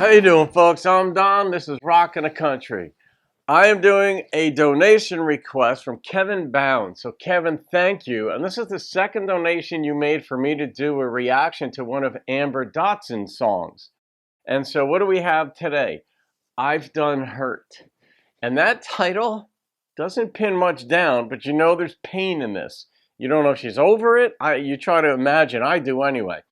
How you doing, folks? I'm Don. This is Rockin' the Country. I am doing a donation request from Kevin Bound. So Kevin, thank you. And this is the second donation you made for me to do a reaction to one of Amber Dotson's songs. And so what do we have today? I've Done Hurt. And that title doesn't pin much down, but you know there's pain in this. You don't know if she's over it. You try to imagine. I do anyway.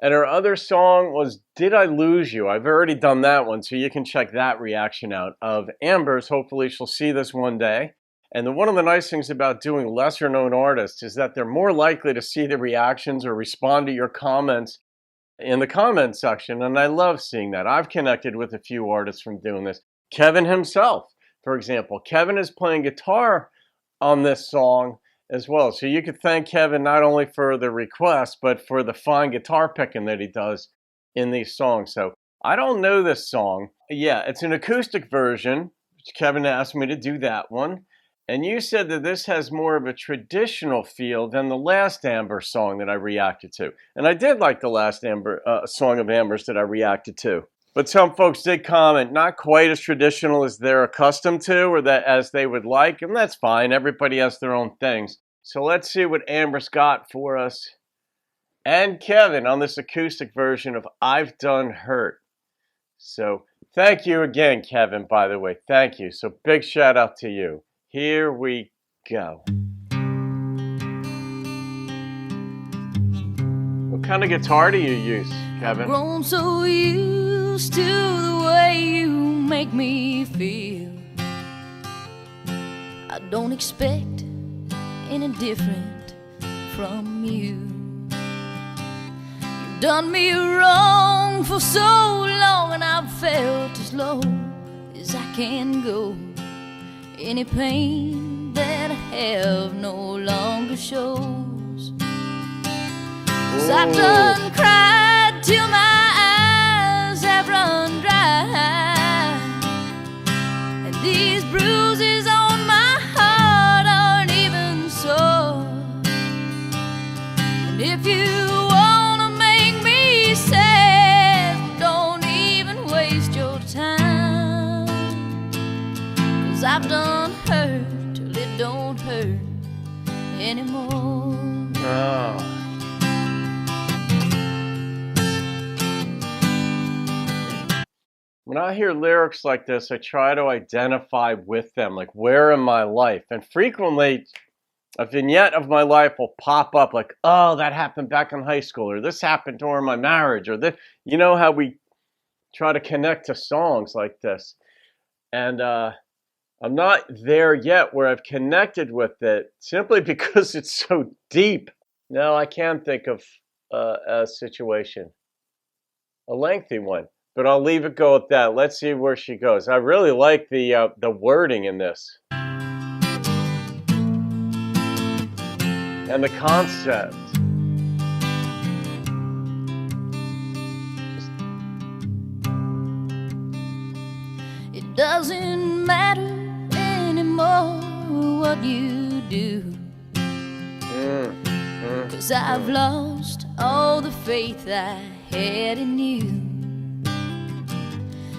And her other song was Did I Lose You? I've already done that one, so you can check that reaction out of Amber's. Hopefully she'll see this one day. And one of the nice things about doing lesser known artists is that they're more likely to see the reactions or respond to your comments in the comment section. And I love seeing that. I've connected with a few artists from doing this. Kevin himself, for example. Kevin is playing guitar on this song as well. So you could thank Kevin not only for the request, but for the fine guitar picking that he does in these songs. So I don't know this song. Yeah, it's an acoustic version, which Kevin asked me to do that one. And you said that this has more of a traditional feel than the last Amber song that I reacted to. And I did like the last Amber song of Amber's that I reacted to. But some folks did comment, not quite as traditional as they're accustomed to or that as they would like, and that's fine. Everybody has their own things. So let's see what Amber's got for us and Kevin on this acoustic version of I've Done Hurt. So thank you again, Kevin, by the way. Thank you. So big shout out to you. Here we go. What kind of guitar do you use, Kevin? I've grown so used to the way you make me feel. I don't expect any different from you. You've done me wrong for so long, and I've felt as low as I can go. Any pain that I have no longer shows. 'Cause I've done cried till my eyes have run dry, and these bruises on my heart aren't even sore. And if you wanna make me sad, don't even waste your time, 'cause I've done hurt till it don't hurt anymore. Oh. When I hear lyrics like this, I try to identify with them, like where in my life. And frequently, a vignette of my life will pop up like, oh, that happened back in high school, or this happened during my marriage, or this. You know how we try to connect to songs like this. And I'm not there yet where I've connected with it simply because it's so deep. No, I can think of a situation, a lengthy one. But I'll leave it go at that. Let's see where she goes. I really like the wording in this. And the concept. It doesn't matter anymore what you do, 'cause I've lost all the faith I had in you.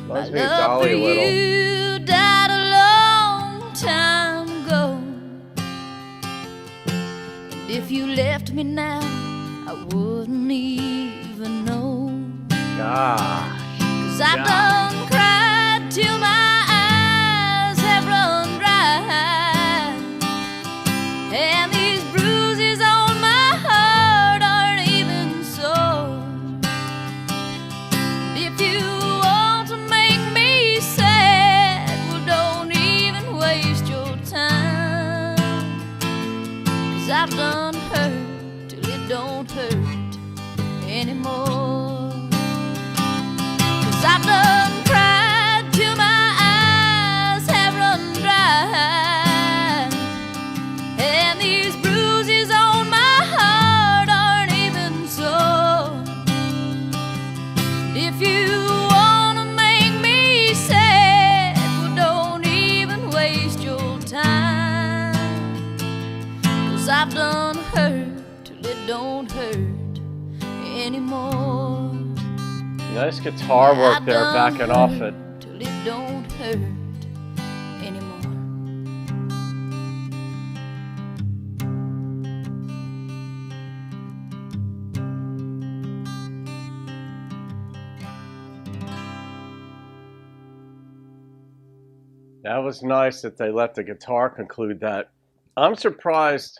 My love for you died a long time ago, and if you left me now, I wouldn't even know. Gosh. 'Cause I've done cried till my eyes have run dry, and these bruises on my heart aren't even sore. If you I've done hurt till it don't hurt anymore. 'Cause I've done cried till my eyes have run dry, and these bruises on my heart aren't even sore. If you wanna make me sad, well, don't even waste your time, 'cause I've done hurt till it don't hurt anymore. Nice guitar work there, backing off it. Till it don't hurt anymore. That was nice that they let the guitar conclude that. I'm surprised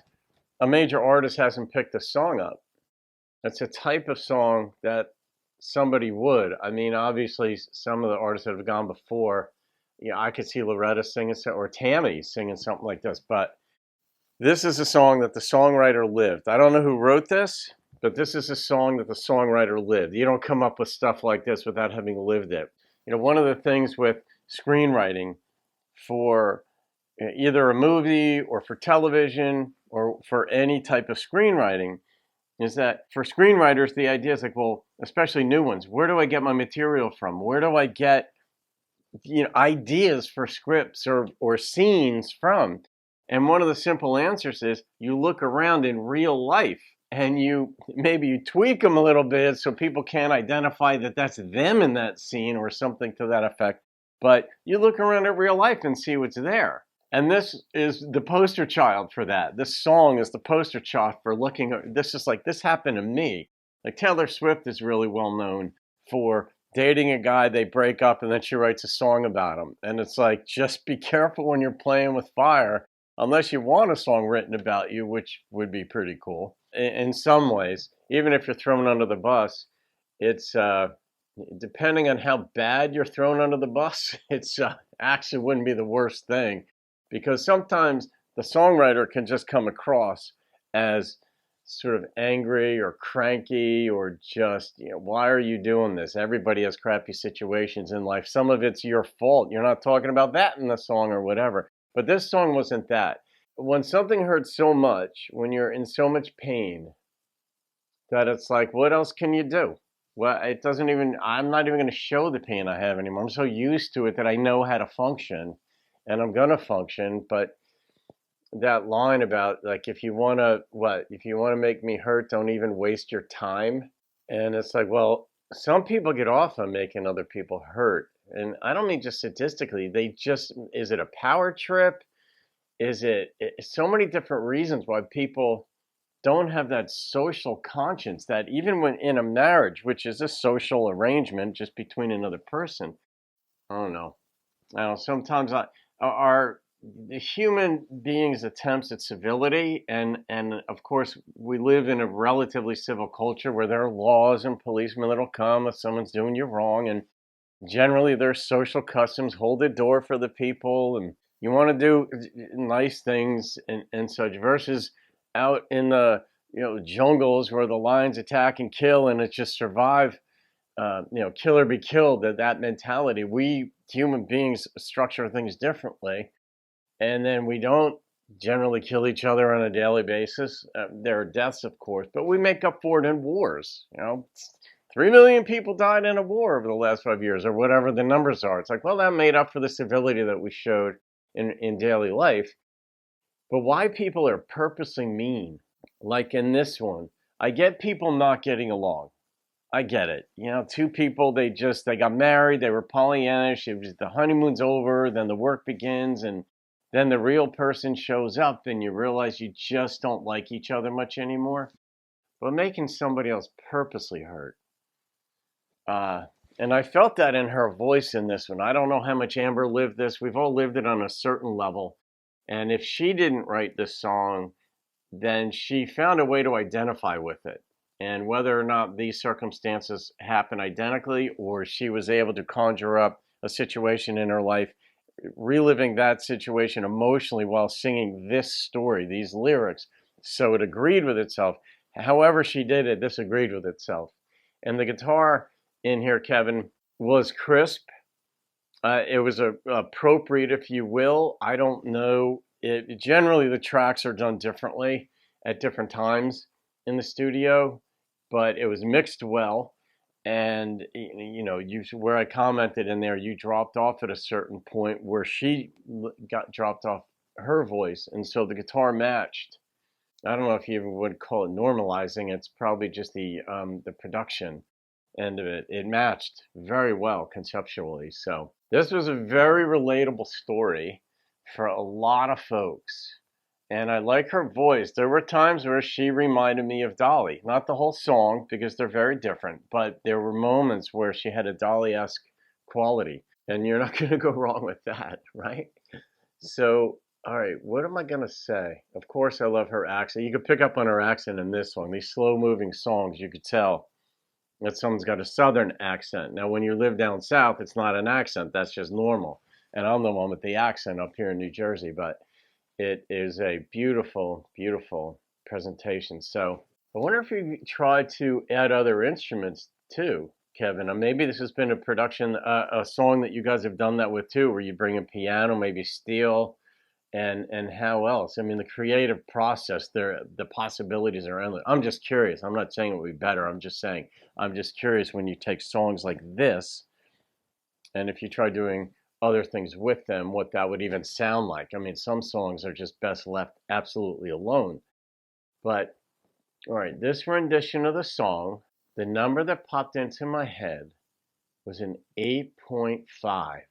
a major artist hasn't picked this song up. It's a type of song that somebody would. I mean, obviously, some of the artists that have gone before, I could see Loretta singing or Tammy singing something like this, but this is a song that the songwriter lived. I don't know who wrote this, but this is a song that the songwriter lived. You don't come up with stuff like this without having lived it. One of the things with screenwriting for either a movie or for television or for any type of screenwriting is that for screenwriters, the idea is like, well, especially new ones, where do I get my material from? Where do I get ideas for scripts or scenes from? And one of the simple answers is you look around in real life and you tweak them a little bit so people can't identify that that's them in that scene or something to that effect. But you look around at real life and see what's there. And this is the poster child for that. This song is the poster child for looking at this. Is like, this happened to me. Like Taylor Swift is really well known for dating a guy, they break up, and then she writes a song about him. And it's like, just be careful when you're playing with fire, unless you want a song written about you, which would be pretty cool. In some ways, even if you're thrown under the bus, it's depending on how bad you're thrown under the bus, it's actually wouldn't be the worst thing. Because sometimes the songwriter can just come across as sort of angry or cranky or just, why are you doing this? Everybody has crappy situations in life. Some of it's your fault. You're not talking about that in the song or whatever. But this song wasn't that. When something hurts so much, when you're in so much pain, that it's like, what else can you do? Well, I'm not even going to show the pain I have anymore. I'm so used to it that I know how to function. And I'm going to function, but that line about like, if you want to make me hurt, don't even waste your time. And it's like, well, some people get off on making other people hurt. And I don't mean just statistically, is it a power trip? Is it so many different reasons why people don't have that social conscience that even when in a marriage, which is a social arrangement just between another person, I don't know. Sometimes our the human beings' attempts at civility, and of course we live in a relatively civil culture where there are laws and policemen that'll come if someone's doing you wrong, and generally there's social customs, hold the door for the people, and you want to do nice things and such, versus out in the jungles where the lions attack and kill and it's just survive, kill or be killed. That mentality, we human beings structure things differently. And then we don't generally kill each other on a daily basis. There are deaths, of course, but we make up for it in wars. 3 million people died in a war over the last 5 years, or whatever the numbers are. It's like, well, that made up for the civility that we showed in daily life. But why people are purposely mean, like in this one, I get people not getting along. I get it. Two people, they got married, they were Pollyannish, the honeymoon's over, then the work begins, and then the real person shows up and you realize you just don't like each other much anymore. But making somebody else purposely hurt. And I felt that in her voice in this one. I don't know how much Amber lived this. We've all lived it on a certain level. And if she didn't write this song, then she found a way to identify with it. And whether or not these circumstances happen identically, or she was able to conjure up a situation in her life, reliving that situation emotionally while singing this story, these lyrics, so it agreed with itself. However she did it, this agreed with itself. And the guitar in here, Kevin, was crisp. It was appropriate, if you will. I don't know. Generally, the tracks are done differently at different times in the studio, but it was mixed well. And, where I commented in there, you dropped off at a certain point where she got dropped off her voice. And so the guitar matched. I don't know if you even would call it normalizing. It's probably just the production. end of it. It matched very well conceptually. So this was a very relatable story for a lot of folks. And I like her voice. There were times where she reminded me of Dolly. Not the whole song, because they're very different, but there were moments where she had a Dolly-esque quality. And you're not going to go wrong with that, right? So, all right, what am I going to say? Of course, I love her accent. You could pick up on her accent in this song. These slow-moving songs, you could tell that someone's got a southern accent. Now, when you live down south, it's not an accent. That's just normal. And I'm the one with the accent up here in New Jersey, but it is a beautiful, beautiful presentation. So I wonder if you try to add other instruments too, Kevin. Maybe this has been a production, a song that you guys have done that with too, where you bring in piano, maybe steel, and how else? I mean, the creative process, the possibilities are endless. I'm just curious. I'm not saying it would be better. I'm just saying, I'm just curious when you take songs like this, and if you try doing other things with them, what that would even sound like. I mean, some songs are just best left absolutely alone. But, all right, this rendition of the song, the number that popped into my head was an 8.5. It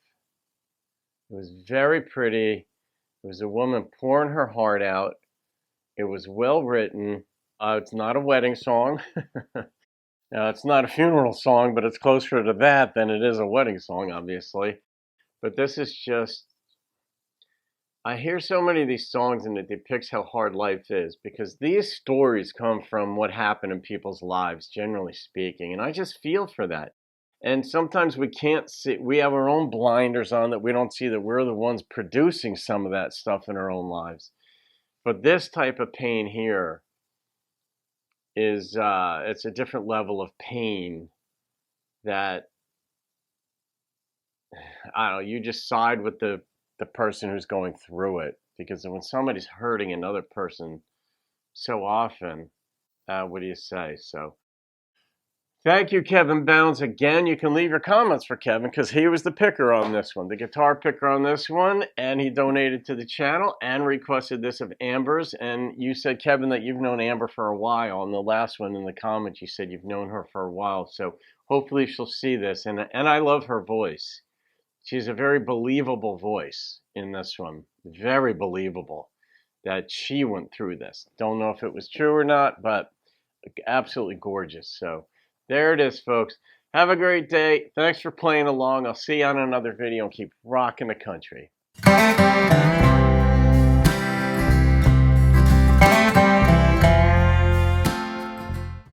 was very pretty. It was a woman pouring her heart out. It was well written. It's not a wedding song. Now, it's not a funeral song, but it's closer to that than it is a wedding song, obviously. But this is just, I hear so many of these songs and it depicts how hard life is, because these stories come from what happened in people's lives, generally speaking. And I just feel for that. And sometimes we can't see, we have our own blinders on that we don't see that we're the ones producing some of that stuff in our own lives. But this type of pain here is, it's a different level of pain that, I don't know, you just side with the person who's going through it. Because when somebody's hurting another person so often, what do you say? So thank you, Kevin Bounds. Again, you can leave your comments for Kevin because he was the picker on this one, the guitar picker on this one, and he donated to the channel and requested this of Amber's. And you said, Kevin, that you've known Amber for a while. On the last one in the comments, you said you've known her for a while. So hopefully she'll see this. And I love her voice. She's a very believable voice in this one. Very believable that she went through this. Don't know if it was true or not, but absolutely gorgeous. So there it is, folks. Have a great day. Thanks for playing along. I'll see you on another video and keep rocking the country.